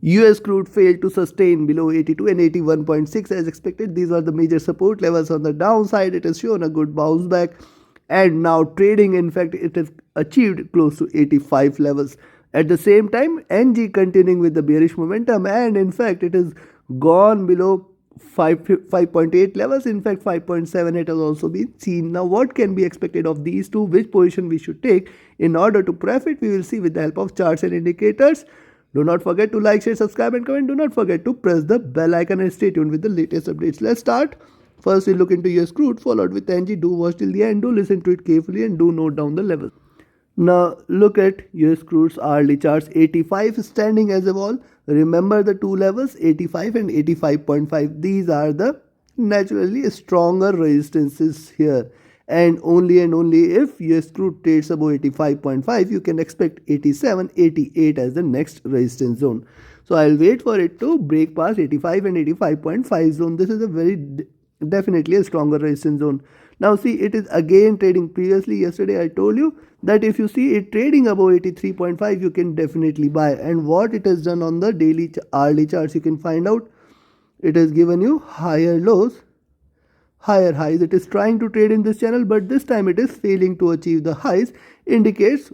US crude failed to sustain below 82 and 81.6 as expected. These are the major support levels on the downside. It has shown a good bounce back, and now trading, in fact, it has achieved close to 85 levels. At the same time, NG continuing with the bearish momentum, and in fact it has gone below 5.8 levels. In fact 5.7 it has also been seen. Now what can be expected of these two, which position we should take in order to profit, we will see with the help of charts and indicators. Do not forget to like, share, subscribe and comment. Do not forget to press the bell icon and stay tuned with the latest updates. Let's start. First we'll look into US crude, followed with NG. Do watch till the end, do listen to it carefully and do note down the levels. Now look at US crude's hourly charts. 85 standing as a wall. Remember the two levels, 85 and 85.5. These are the naturally stronger resistances here. And only if US crude trades above 85.5, you can expect 87, 88 as the next resistance zone. So I'll wait for it to break past 85 and 85.5 zone. This is a definitely a stronger resistance zone. Now see, it is again trading. Previously yesterday I told you that if you see it trading above 83.5, you can definitely buy. And what it has done on the daily hourly charts, you can find out. It has given you higher lows, higher highs. It is trying to trade in this channel, but this time it is failing to achieve the highs. Indicates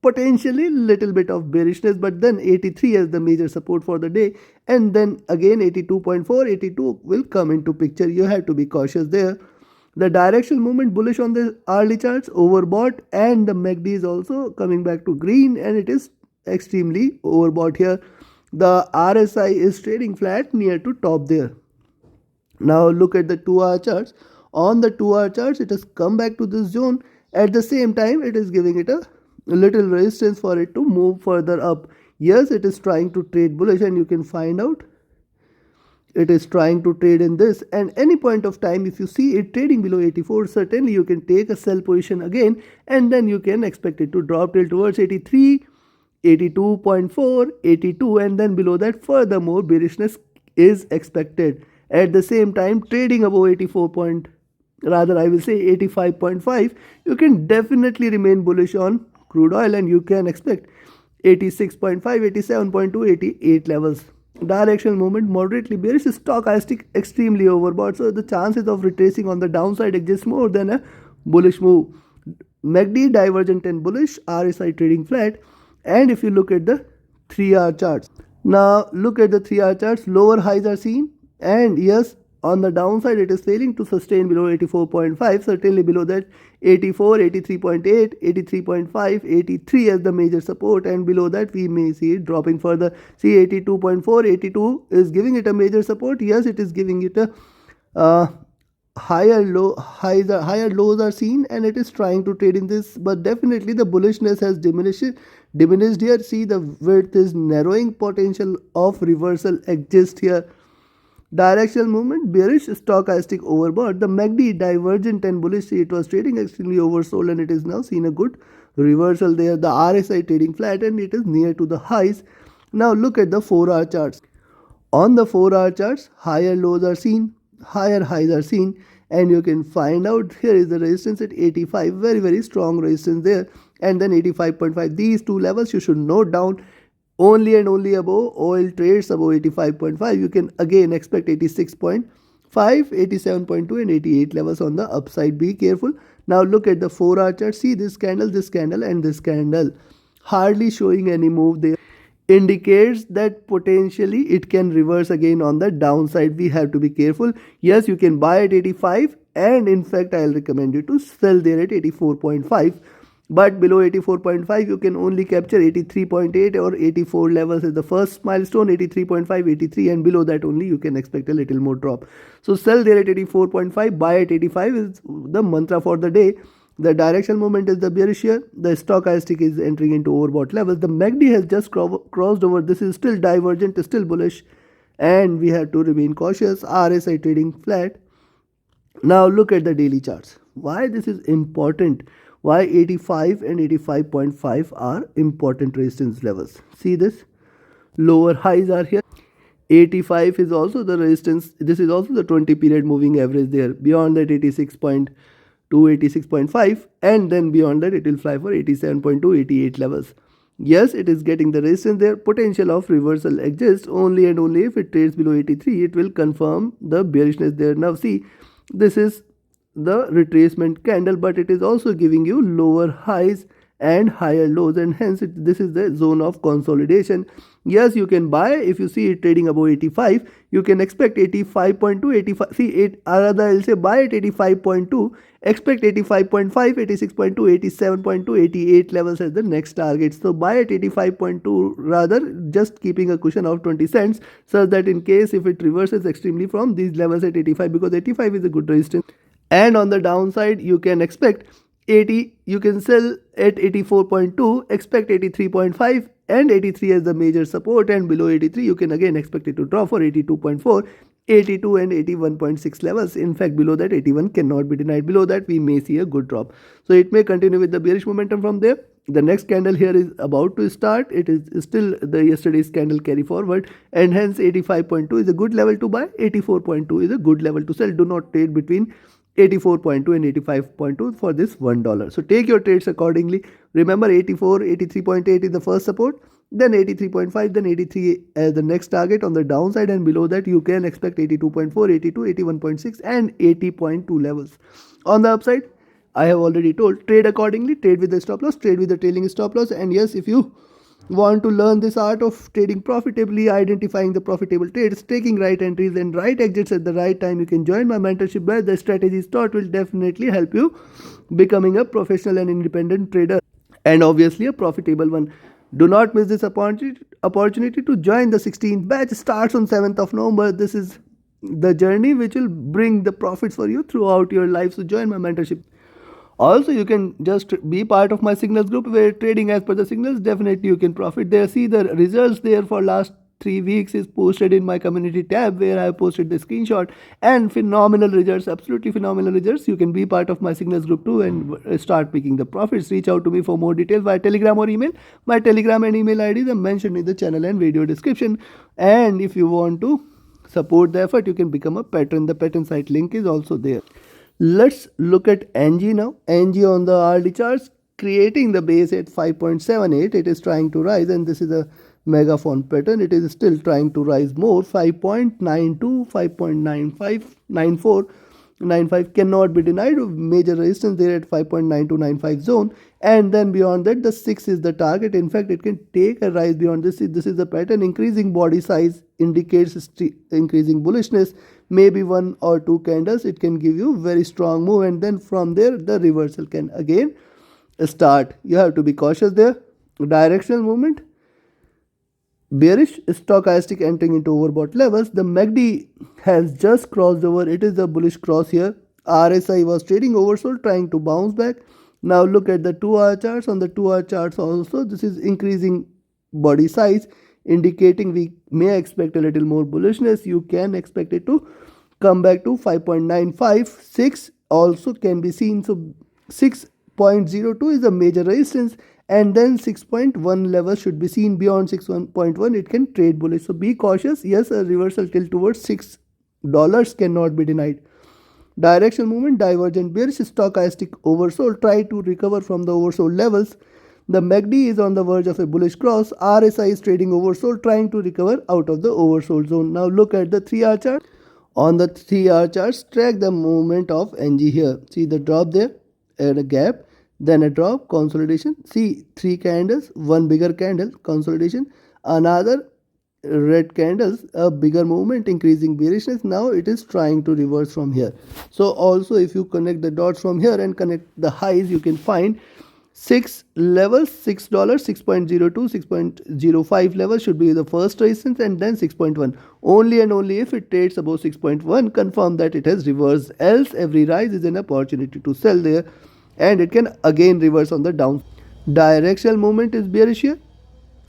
potentially little bit of bearishness, but then 83 as the major support for the day, and then again 82.4, 82 will come into picture. You have to be cautious there. The directional movement bullish on the hourly charts, overbought, and the MACD is also coming back to green, and it is extremely overbought here. The RSI is trading flat near to top there. Now look at the 2-hour charts. On the 2-hour charts, it has come back to this zone. At the same time, it is giving it a little resistance for it to move further up. Yes, it is trying to trade bullish, and you can find out it is trying to trade in this, and any point of time if you see it trading below 84, certainly you can take a sell position again, and then you can expect it to drop till towards 83, 82.4, 82, and then below that furthermore bearishness is expected. At the same time, trading above 85.5, you can definitely remain bullish on crude oil, and you can expect 86.5, 87.2, 88 levels. Directional movement moderately bearish, stochastic extremely overbought, so the chances of retracing on the downside exist more than a bullish move. MACD divergent and bullish, RSI trading flat. And if you look at the 3-hour charts, now look at the 3-hour charts, lower highs are seen, and yes, on the downside it is failing to sustain below 84.5, certainly below that 84, 83.8, 83.5, 83 as the major support, and below that we may see it dropping further. See 82.4, 82 is giving it a major support. Yes, it is giving it a higher lows are seen, and it is trying to trade in this, but definitely the bullishness has diminished here. See, the width is narrowing, potential of reversal exists here. Directional movement bearish, stochastic overbought. The MACD divergent and bullish. It was trading extremely oversold, and it is now seen a good reversal there. The RSI trading flat, and it is near to the highs. Now look at the 4-hour charts. On the 4-hour charts, higher lows are seen, higher highs are seen, and you can find out here is the resistance at 85, very strong resistance there, and then 85.5. These two levels you should note down. Only above oil trades above 85.5, you can again expect 86.5, 87.2 and 88 levels on the upside. Be careful. Now look at the 4-hour chart. See this candle and this candle, hardly showing any move there. Indicates that potentially it can reverse again on the downside. We have to be careful. Yes, you can buy at 85, and in fact I'll recommend you to sell there at 84.5. But below 84.5, you can only capture 83.8 or 84 levels as the first milestone, 83.5, 83, and below that only you can expect a little more drop. So sell there at 84.5, buy at 85 is the mantra for the day. The directional movement is the bearish here. The stochastic is entering into overbought levels. The MACD has just crossed over. This is still divergent, still bullish, and we have to remain cautious. RSI trading flat. Now look at the daily charts. Why this is important? Why 85 and 85.5 are important resistance levels? See this? Lower highs are here. 85 is also the resistance. This is also the 20 period moving average there. Beyond that 86.2, 86.5, and then beyond that it will fly for 87.2, 88 levels. Yes, it is getting the resistance there. Potential of reversal exists only and only if it trades below 83. It will confirm the bearishness there. Now see, this is the retracement candle, but it is also giving you lower highs and higher lows, and hence this is the zone of consolidation. Yes, you can buy if you see it trading above 85. You can expect 85.2, 85. See it, or rather I'll say buy at 85.2. Expect 85.5, 86.2, 87.2, 88 levels as the next target. So buy at 85.2, rather just keeping a cushion of 20 cents so that in case if it reverses extremely from these levels at 85, because 85 is a good resistance. And on the downside, you can expect 80, you can sell at 84.2, expect 83.5 and 83 as the major support, and below 83 you can again expect it to drop for 82.4, 82 and 81.6 levels. In fact, below that 81 cannot be denied. Below that we may see a good drop. So it may continue with the bearish momentum from there. The next candle here is about to start. It is still the yesterday's candle carry forward, and hence 85.2 is a good level to buy, 84.2 is a good level to sell. Do not trade between 84.2 and 85.2 for this $1. So take your trades accordingly. Remember 84, 83.8 is the first support, then 83.5, then 83 as the next target on the downside, and below that you can expect 82.4, 82, 81.6 and 80.2 levels. On the upside, I have already told, trade accordingly, trade with the stop loss, trade with the trailing stop loss. And yes, if you want to learn this art of trading profitably, identifying the profitable trades, taking right entries and right exits at the right time, you can join my mentorship where the strategies taught will definitely help you becoming a professional and independent trader, and obviously a profitable one. Do not miss this opportunity to join the 16th batch. Starts on 7th of November. This is the journey which will bring the profits for you throughout your life. So join my mentorship. Also, you can just be part of my signals group where trading as per the signals, definitely you can profit there. See the results there for last 3 weeks is posted in my community tab where I have posted the screenshot, and phenomenal results, absolutely phenomenal results. You can be part of my signals group too and start picking the profits. Reach out to me for more details via Telegram or email. My Telegram and email IDs are mentioned in the channel and video description. And if you want to support the effort, you can become a patron. The patron site link is also there. Let's look at NG now. NG on the RD charts creating the base at 5.78. It is trying to rise, and this is a megaphone pattern. It is still trying to rise more. 5.92, 5.95, 94, 95 cannot be denied. Major resistance there at 5.9295 zone, and then beyond that the 6 is the target. In fact, it can take a rise beyond this. This is the pattern. Increasing body size indicates increasing bullishness. Maybe 1 or 2 candles, it can give you very strong move, and then from there the reversal can again start. You have to be cautious there. Directional movement, bearish, stochastic entering into overbought levels. The MACD has just crossed over. It is a bullish cross here. RSI was trading oversold, trying to bounce back. Now look at the 2-hour charts. On the 2-hour charts also, this is increasing body size, indicating we may expect a little more bullishness. You can expect it to come back to 5.95. 6 also can be seen. So 6.02 is a major resistance, and then 6.1 level should be seen. Beyond 6.1 it can trade bullish. So be cautious. Yes, a reversal tilt towards $6 cannot be denied. Directional movement, divergent bearish, stochastic oversold. Try to recover from the oversold levels. The MACD is on the verge of a bullish cross. RSI is trading oversold, trying to recover out of the oversold zone. Now look at the 3-hour chart. On the 3-hour charts, track the movement of NG here. See the drop there and a gap, then a drop, consolidation. See 3 candles, one bigger candle, consolidation, another red candles, a bigger movement, increasing bearishness. Now it is trying to reverse from here. So also if you connect the dots from here and connect the highs, you can find 6 levels, $6, 6.02, 6.05 levels should be the first resistance, and then 6.1. Only and only if it trades above 6.1, confirm that it has reversed. Else every rise is an opportunity to sell there, and it can again reverse on the down. Directional movement is bearish here.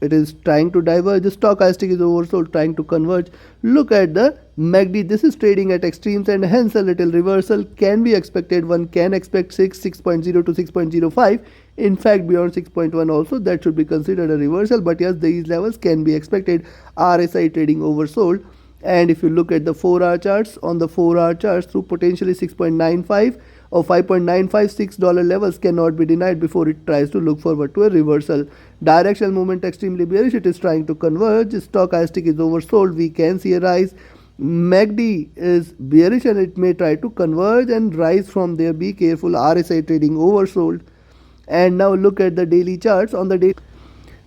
It is trying to diverge. The stochastic is oversold, trying to converge. Look at the MACD. This is trading at extremes, and hence a little reversal can be expected. One can expect 6.0 to 6.05. In fact, beyond 6.1 also, that should be considered a reversal. But yes, these levels can be expected. RSI trading oversold. And if you look at the 4-hour charts, on the 4-hour charts through potentially 6.95, of $5.956 levels cannot be denied before it tries to look forward to a reversal. Directional movement extremely bearish. It is trying to converge. Stochastic is oversold. We can see a rise. MACD is bearish and it may try to converge and rise from there. Be careful. RSI trading oversold. And now look at the daily charts. On the day,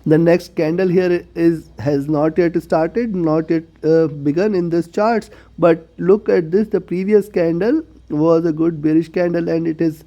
the next candle here has not yet started, not yet begun in this charts. But look at this. The previous candle was a good bearish candle and it is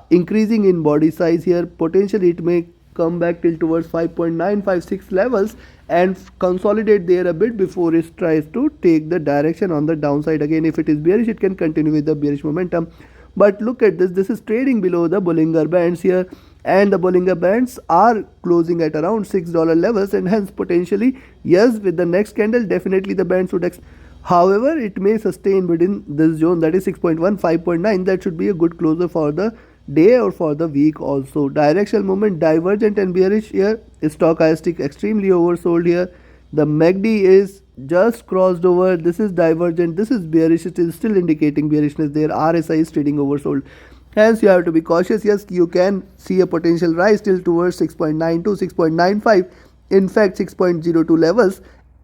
increasing in body size here. Potentially it may come back till towards 5.956 levels and consolidate there a bit before it tries to take the direction on the downside again. If it is bearish, it can continue with the bearish momentum. But look at this. This is trading below the Bollinger Bands here, and the Bollinger Bands are closing at around $6 levels, and hence potentially, yes, with the next candle definitely the bands would however, it may sustain within this zone, that is 6.1, 5.9. That should be a good closer for the day or for the week also. Directional movement divergent and bearish here. Stochastic extremely oversold here. The MACD is just crossed over. This is divergent. This is bearish. It is still indicating bearishness there. RSI is trading oversold. Hence, you have to be cautious. Yes, you can see a potential rise till towards 6.92, 6.95. In fact, 6.02 levels.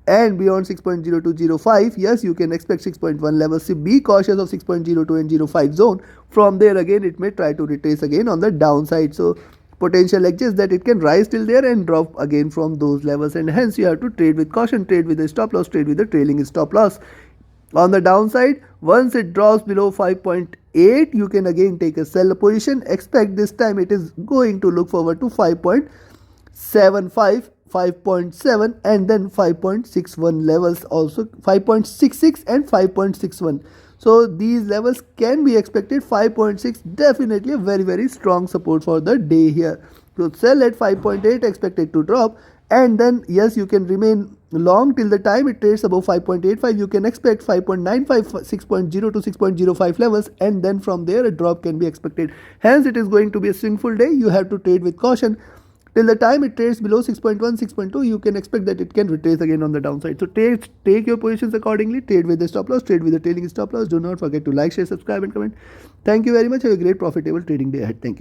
And beyond 6.0205, yes, you can expect 6.1 levels. So be cautious of 6.02 and 05 zone. From there again, it may try to retrace again on the downside. So potential exists that it can rise till there and drop again from those levels. And hence, you have to trade with caution, trade with a stop loss, trade with a trailing stop loss. On the downside, once it drops below 5.8, you can again take a sell position. Expect this time it is going to look forward to 5.75. 5.7 and then 5.61 levels also, 5.66 and 5.61. So these levels can be expected. 5.6 definitely a very strong support for the day here. So sell at 5.8, expected to drop, and then yes, you can remain long till the time it trades above 5.85. You can expect 5.95, 6.0 to 6.05 levels, and then from there a drop can be expected. Hence it is going to be a swingful day. You have to trade with caution. Till the time it trades below 6.1, 6.2, you can expect that it can retrace again on the downside. So take your positions accordingly. Trade with the stop loss, trade with the trailing stop loss. Do not forget to like, share, subscribe and comment. Thank you very much. Have a great profitable trading day ahead. Thank you.